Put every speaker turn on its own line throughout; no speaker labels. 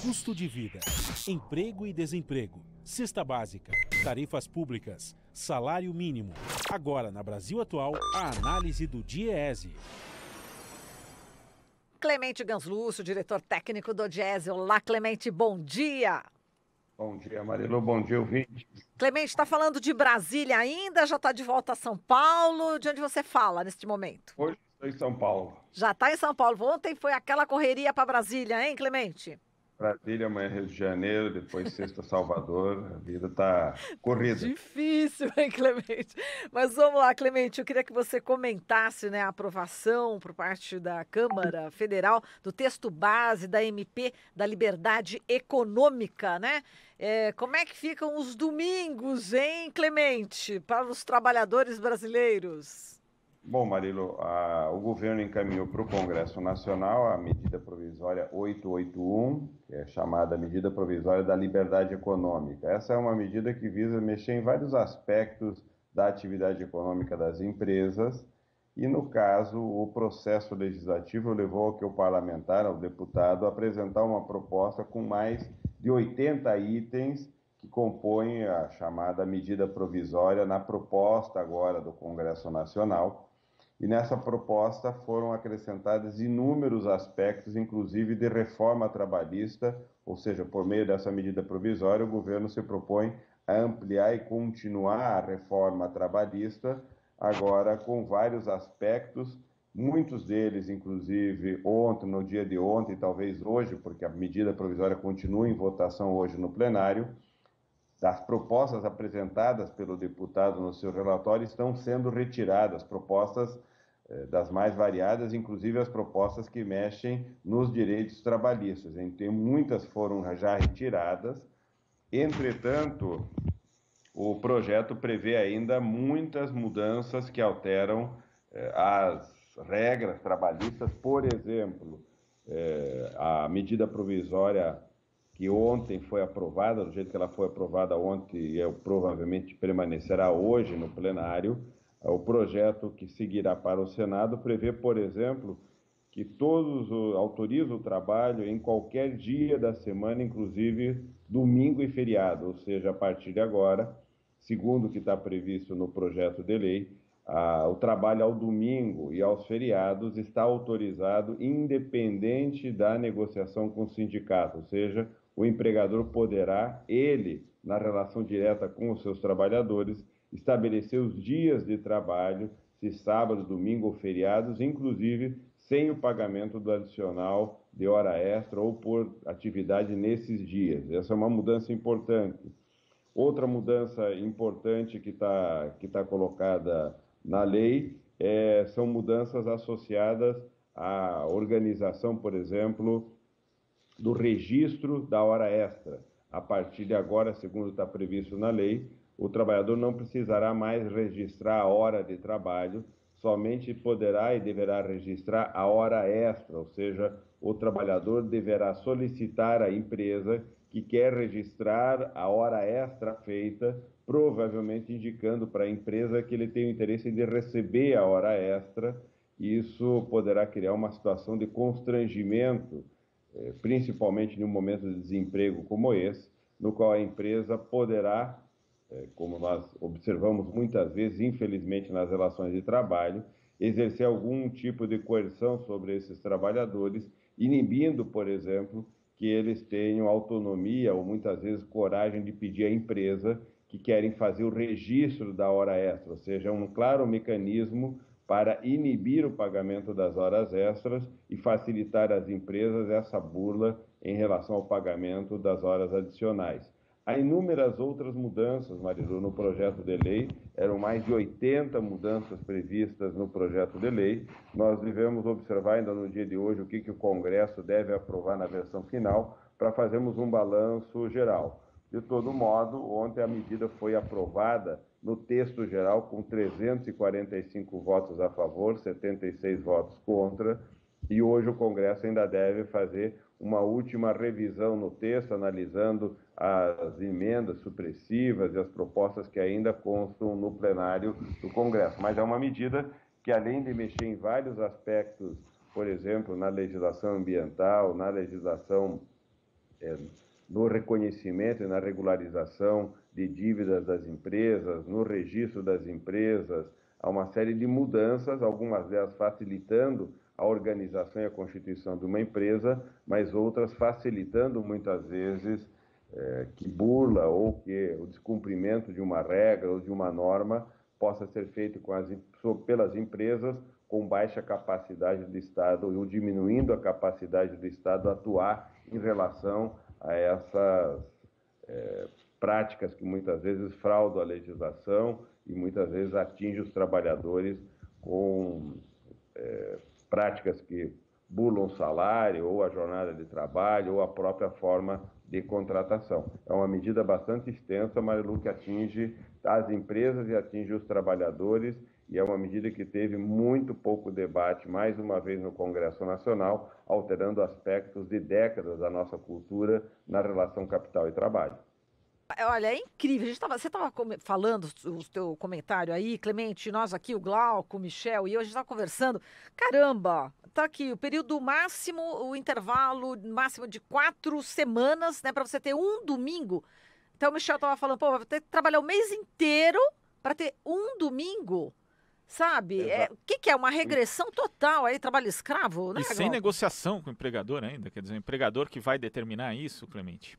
Custo de vida, emprego e desemprego, cesta básica, tarifas públicas, salário mínimo. Agora, na Brasil Atual, a análise do DIEESE.
Clemente Ganslúcio, diretor técnico do DIEESE. Olá, Clemente, bom dia.
Bom dia, Marilu, bom dia, ouvinte.
Clemente, está falando de Brasília ainda? Já está de volta a São Paulo? De onde você fala neste momento?
Hoje estou em São Paulo.
Já está em São Paulo. Ontem foi aquela correria para Brasília, hein, Clemente?
Brasília, amanhã Rio de Janeiro, depois sexta Salvador, a vida está corrida.
Difícil, hein, Clemente? Mas vamos lá, Clemente, eu queria que você comentasse, né, a aprovação por parte da Câmara Federal do texto base da MP da Liberdade Econômica, né? Como é que ficam os domingos, hein, Clemente, para os trabalhadores brasileiros?
Bom, Marilu, o governo encaminhou para o Congresso Nacional a medida provisória 881, que é chamada Medida Provisória da Liberdade Econômica. Essa é uma medida que visa mexer em vários aspectos da atividade econômica das empresas e, no caso, o processo legislativo levou ao que o parlamentar, o deputado, apresentar uma proposta com mais de 80 itens que compõem a chamada medida provisória na proposta agora do Congresso Nacional. E nessa proposta foram acrescentados inúmeros aspectos, inclusive de reforma trabalhista, ou seja, por meio dessa medida provisória, o governo se propõe a ampliar e continuar a reforma trabalhista, agora com vários aspectos, muitos deles, inclusive, ontem, no dia de ontem, talvez hoje, porque a medida provisória continua em votação hoje no plenário. Das propostas apresentadas pelo deputado no seu relatório estão sendo retiradas, propostas das mais variadas, inclusive as propostas que mexem nos direitos trabalhistas. Então, muitas foram já retiradas. Entretanto, o projeto prevê ainda muitas mudanças que alteram as regras trabalhistas. Por exemplo, a medida provisória que ontem foi aprovada, do jeito que ela foi aprovada ontem e provavelmente permanecerá hoje no plenário, o projeto que seguirá para o Senado prevê, por exemplo, que todos autorizam o trabalho em qualquer dia da semana, inclusive domingo e feriado, ou seja, a partir de agora, segundo o que está previsto no projeto de lei, o trabalho ao domingo e aos feriados está autorizado independente da negociação com o sindicato, ou seja, o empregador poderá, ele, na relação direta com os seus trabalhadores, estabelecer os dias de trabalho, se sábado, domingo ou feriados, inclusive sem o pagamento do adicional de hora extra ou por atividade nesses dias. Essa é uma mudança importante. Outra mudança importante que tá colocada na lei são mudanças associadas à organização, por exemplo, do registro da hora extra. A partir de agora, segundo está previsto na lei, o trabalhador não precisará mais registrar a hora de trabalho, somente poderá e deverá registrar a hora extra, ou seja, o trabalhador deverá solicitar à empresa que quer registrar a hora extra feita, provavelmente indicando para a empresa que ele tem o interesse de receber a hora extra. Isso poderá criar uma situação de constrangimento, principalmente em um momento de desemprego como esse, no qual a empresa poderá, como nós observamos muitas vezes, infelizmente, nas relações de trabalho, exercer algum tipo de coerção sobre esses trabalhadores, inibindo, por exemplo, que eles tenham autonomia ou muitas vezes coragem de pedir à empresa que querem fazer o registro da hora extra, ou seja, um claro mecanismo para inibir o pagamento das horas extras e facilitar às empresas essa burla em relação ao pagamento das horas adicionais. Há inúmeras outras mudanças, Marilu, no projeto de lei, eram mais de 80 mudanças previstas no projeto de lei. Nós devemos observar ainda no dia de hoje o que o Congresso deve aprovar na versão final para fazermos um balanço geral. De todo modo, ontem a medida foi aprovada no texto geral com 345 votos a favor, 76 votos contra, e hoje o Congresso ainda deve fazer uma última revisão no texto, analisando as emendas supressivas e as propostas que ainda constam no plenário do Congresso. Mas é uma medida que, além de mexer em vários aspectos por exemplo, na legislação ambiental, na legislação, no reconhecimento e na regularização de dívidas das empresas, no registro das empresas, há uma série de mudanças, algumas delas facilitando a organização e a constituição de uma empresa, mas outras facilitando muitas vezes que burla ou que o descumprimento de uma regra ou de uma norma possa ser feito pelas empresas com baixa capacidade do Estado ou diminuindo a capacidade do Estado a atuar em relação a essas práticas que muitas vezes fraudam a legislação e muitas vezes atingem os trabalhadores com práticas que burlam o salário ou a jornada de trabalho ou a própria forma de contratação. É uma medida bastante extensa, Marilu, que atinge as empresas e atinge os trabalhadores, e é uma medida que teve muito pouco debate, mais uma vez, no Congresso Nacional, alterando aspectos de décadas da nossa cultura na relação capital e trabalho.
Olha, é incrível. Você estava falando o teu comentário aí, Clemente, nós aqui, o Glauco, o Michel e eu, a gente estava conversando. Caramba, tá aqui o período máximo, o intervalo máximo de 4 semanas, né, para você ter um domingo. Então o Michel estava falando, pô, vai ter que trabalhar o mês inteiro para ter um domingo, sabe? O que é? Uma regressão total aí, trabalho escravo, né,
E sem negociação com o empregador ainda, quer dizer, o empregador que vai determinar isso, Clemente?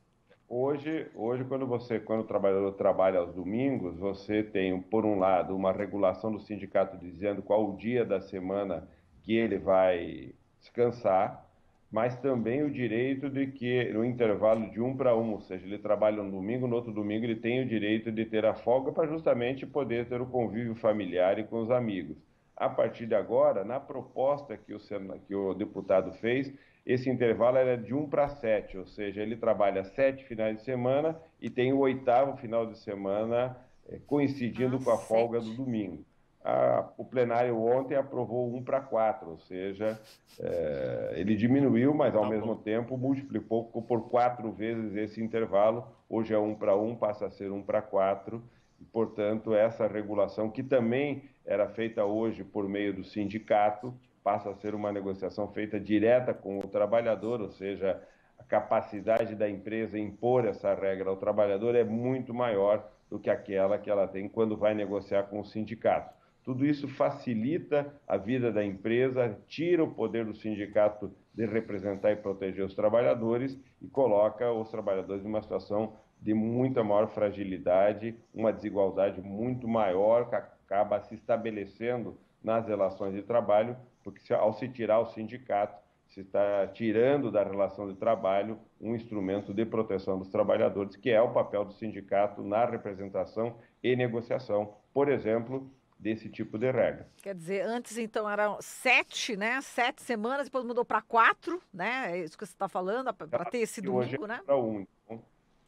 Hoje quando o trabalhador trabalha aos domingos, você tem, por um lado, uma regulação do sindicato dizendo qual o dia da semana que ele vai descansar, mas também o direito de que, no intervalo de 1 para 1, ou seja, ele trabalha um domingo, no outro domingo ele tem o direito de ter a folga para justamente poder ter o convívio familiar e com os amigos. A partir de agora, na proposta que o deputado fez, esse intervalo era de 1 para 7, ou seja, ele trabalha 7 finais de semana e tem o 8º final de semana coincidindo com a folga do domingo. O plenário ontem aprovou 1 para 4, ou seja, ele diminuiu, mas ao mesmo tempo multiplicou por 4 vezes esse intervalo. Hoje é 1 para 1, passa a ser 1 para 4, e, portanto, essa regulação, que também era feita hoje por meio do sindicato, passa a ser uma negociação feita direta com o trabalhador, ou seja, a capacidade da empresa em impor essa regra ao trabalhador é muito maior do que aquela que ela tem quando vai negociar com o sindicato. Tudo isso facilita a vida da empresa, tira o poder do sindicato de representar e proteger os trabalhadores e coloca os trabalhadores numa situação de muita maior fragilidade, uma desigualdade muito maior que acaba se estabelecendo nas relações de trabalho, porque ao se tirar o sindicato, se está tirando da relação de trabalho um instrumento de proteção dos trabalhadores, que é o papel do sindicato na representação e negociação, por exemplo, desse tipo de regra.
Quer dizer, antes então eram 7, né? 7 semanas, depois mudou para 4, né? É isso que você está falando, para ter esse domingo, né?
Para 1.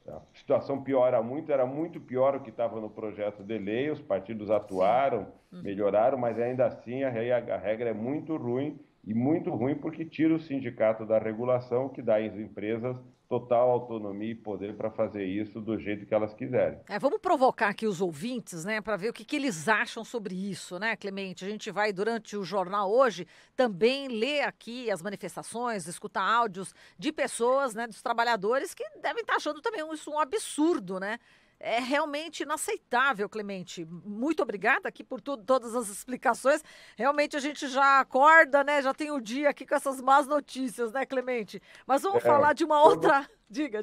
Então, a situação piora muito, era muito pior o que estava no projeto de lei, os partidos atuaram, melhoraram, mas ainda assim a regra é muito ruim, e muito ruim porque tira o sindicato da regulação, que dá às empresas total autonomia e poder para fazer isso do jeito que elas quiserem.
Vamos provocar aqui os ouvintes, né, para ver o que eles acham sobre isso, né, Clemente? A gente vai, durante o jornal hoje, também ler aqui as manifestações, escutar áudios de pessoas, né, dos trabalhadores que devem estar achando também isso um absurdo, né? É realmente inaceitável, Clemente. Muito obrigada aqui por todas as explicações. Realmente a gente já acorda, né? Já tem o dia aqui com essas más notícias, né, Clemente? Mas vamos falar de uma outra... Diga.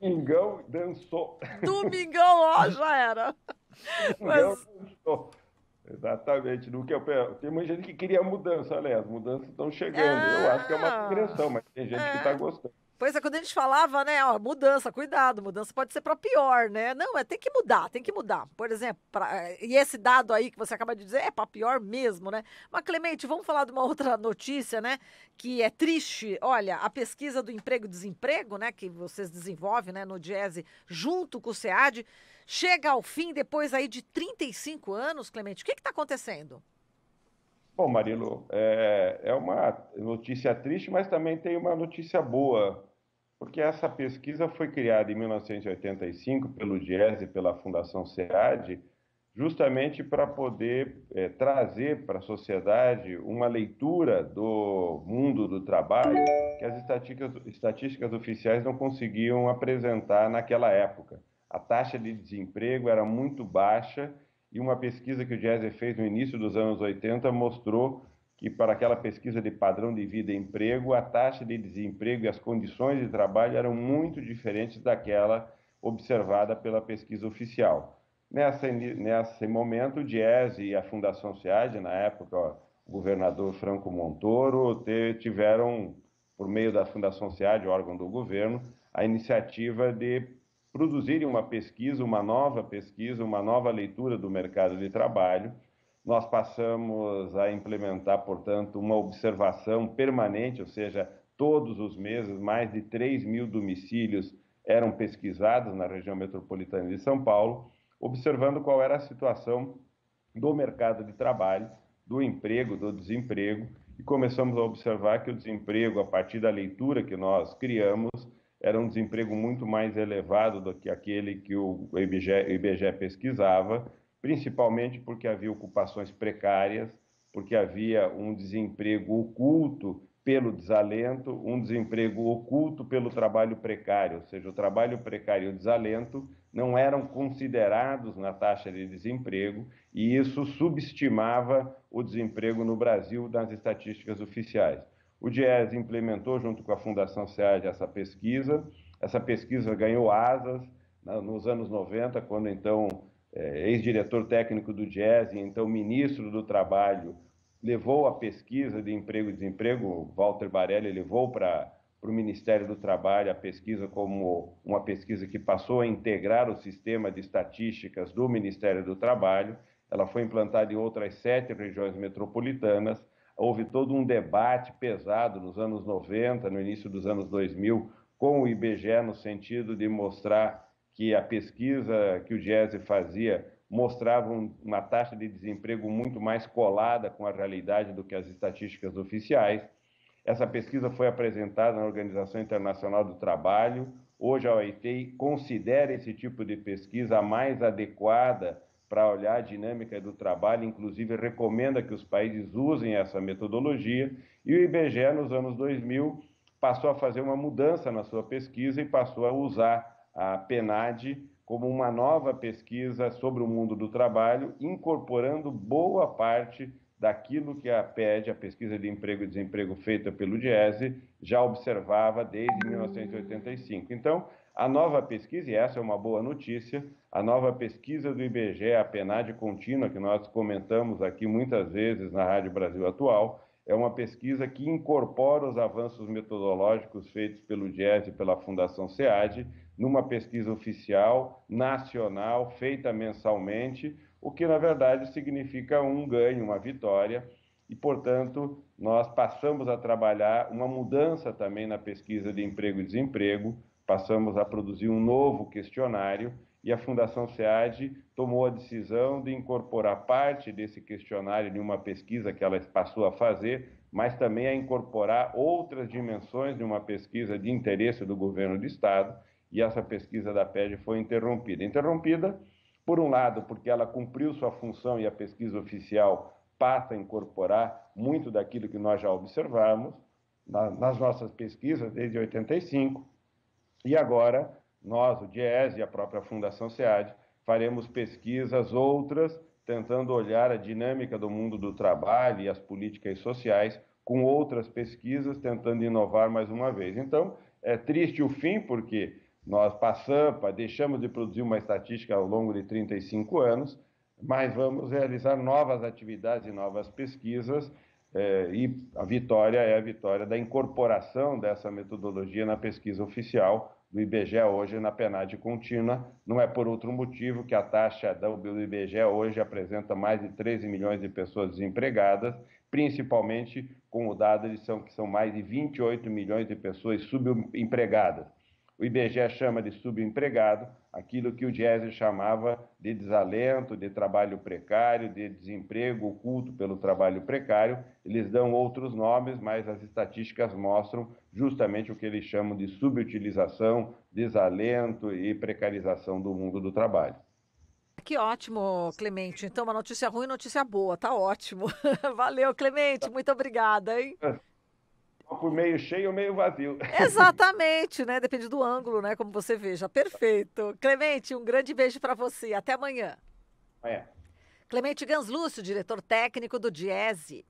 Domingão dançou.
Domingão, ó, já era.
Mas... dançou. Exatamente. Tem muita gente que queria mudança, aliás. As mudanças estão chegando. Eu acho que é uma regressão, mas tem gente que está gostando.
Pois é, quando a gente falava, né, ó, mudança, cuidado, mudança pode ser para pior, né? Não, tem que mudar. Por exemplo, e esse dado aí que você acaba de dizer é para pior mesmo, né? Mas, Clemente, vamos falar de uma outra notícia, né, que é triste. Olha, a pesquisa do emprego e desemprego, né, que vocês desenvolvem, né, no DIEESE, junto com o SEAD, chega ao fim depois aí de 35 anos, Clemente. O que está acontecendo?
Bom, Marilu, é uma notícia triste, mas também tem uma notícia boa, porque essa pesquisa foi criada em 1985 pelo DIEESE e pela Fundação SEAD, justamente para poder trazer para a sociedade uma leitura do mundo do trabalho que as estatísticas oficiais não conseguiam apresentar naquela época. A taxa de desemprego era muito baixa e uma pesquisa que o Diese fez no início dos anos 80 mostrou que para aquela pesquisa de padrão de vida e emprego, a taxa de desemprego e as condições de trabalho eram muito diferentes daquela observada pela pesquisa oficial. Nesse momento, o Diese e a Fundação SEAD, na época, o governador Franco Montoro, tiveram, por meio da Fundação SEAD, órgão do governo, a iniciativa de produzirem uma pesquisa, uma nova leitura do mercado de trabalho. Nós passamos a implementar, portanto, uma observação permanente, ou seja, todos os meses, mais de 3.000 domicílios eram pesquisados na região metropolitana de São Paulo, observando qual era a situação do mercado de trabalho, do emprego, do desemprego, e começamos a observar que o desemprego, a partir da leitura que nós criamos, era um desemprego muito mais elevado do que aquele que o IBGE pesquisava, principalmente porque havia ocupações precárias, porque havia um desemprego oculto pelo desalento, um desemprego oculto pelo trabalho precário, ou seja, o trabalho precário e o desalento não eram considerados na taxa de desemprego e isso subestimava o desemprego no Brasil nas estatísticas oficiais. O Diese implementou, junto com a Fundação SEAD, essa pesquisa ganhou asas nos anos 90, quando então ex-diretor técnico do Diese, então ministro do Trabalho, levou a pesquisa de emprego e desemprego, Walter Barelli levou para o Ministério do Trabalho a pesquisa como uma pesquisa que passou a integrar o sistema de estatísticas do Ministério do Trabalho. Ela foi implantada em outras 7 regiões metropolitanas. Houve todo um debate pesado nos anos 90, no início dos anos 2000, com o IBGE, no sentido de mostrar que a pesquisa que o Diese fazia mostrava uma taxa de desemprego muito mais colada com a realidade do que as estatísticas oficiais. Essa pesquisa foi apresentada na Organização Internacional do Trabalho. Hoje a OIT considera esse tipo de pesquisa a mais adequada para olhar a dinâmica do trabalho, inclusive recomenda que os países usem essa metodologia. E o IBGE, nos anos 2000, passou a fazer uma mudança na sua pesquisa e passou a usar a PNAD como uma nova pesquisa sobre o mundo do trabalho, incorporando boa parte daquilo que a PED, a Pesquisa de Emprego e Desemprego feita pelo Diese, já observava desde 1985. Então, a nova pesquisa, e essa é uma boa notícia, a nova pesquisa do IBGE, a PNAD contínua, que nós comentamos aqui muitas vezes na Rádio Brasil Atual, é uma pesquisa que incorpora os avanços metodológicos feitos pelo Diese e pela Fundação SEAD, numa pesquisa oficial, nacional, feita mensalmente, o que, na verdade, significa um ganho, uma vitória, e, portanto, nós passamos a trabalhar uma mudança também na pesquisa de emprego e desemprego, passamos a produzir um novo questionário, e a Fundação SEAD tomou a decisão de incorporar parte desse questionário em uma pesquisa que ela passou a fazer, mas também a incorporar outras dimensões de uma pesquisa de interesse do governo do Estado, e essa pesquisa da PED foi interrompida. Interrompida, por um lado, porque ela cumpriu sua função e a pesquisa oficial passa a incorporar muito daquilo que nós já observamos nas nossas pesquisas desde 85, e agora nós, o Diese e a própria Fundação SEAD, faremos pesquisas outras, tentando olhar a dinâmica do mundo do trabalho e as políticas sociais com outras pesquisas, tentando inovar mais uma vez. Então, é triste o fim, porque nós deixamos de produzir uma estatística ao longo de 35 anos, mas vamos realizar novas atividades e novas pesquisas, e a vitória é a vitória da incorporação dessa metodologia na pesquisa oficial do IBGE hoje na PNAD contínua. Não é por outro motivo que a taxa do IBGE hoje apresenta mais de 13 milhões de pessoas desempregadas, principalmente com o dado que são mais de 28 milhões de pessoas subempregadas. O IBGE chama de subempregado aquilo que o Diese chamava de desalento, de trabalho precário, de desemprego oculto pelo trabalho precário. Eles dão outros nomes, mas as estatísticas mostram justamente o que eles chamam de subutilização, desalento e precarização do mundo do trabalho.
Que ótimo, Clemente. Então, uma notícia ruim e notícia boa. Tá ótimo. Valeu, Clemente. Muito obrigada, hein?
Por meio cheio ou meio vazio.
Exatamente, né? Depende do ângulo, né? Como você veja. Perfeito. Clemente, um grande beijo para você. Até amanhã.
É.
Clemente Ganslúcio, diretor técnico do Diese.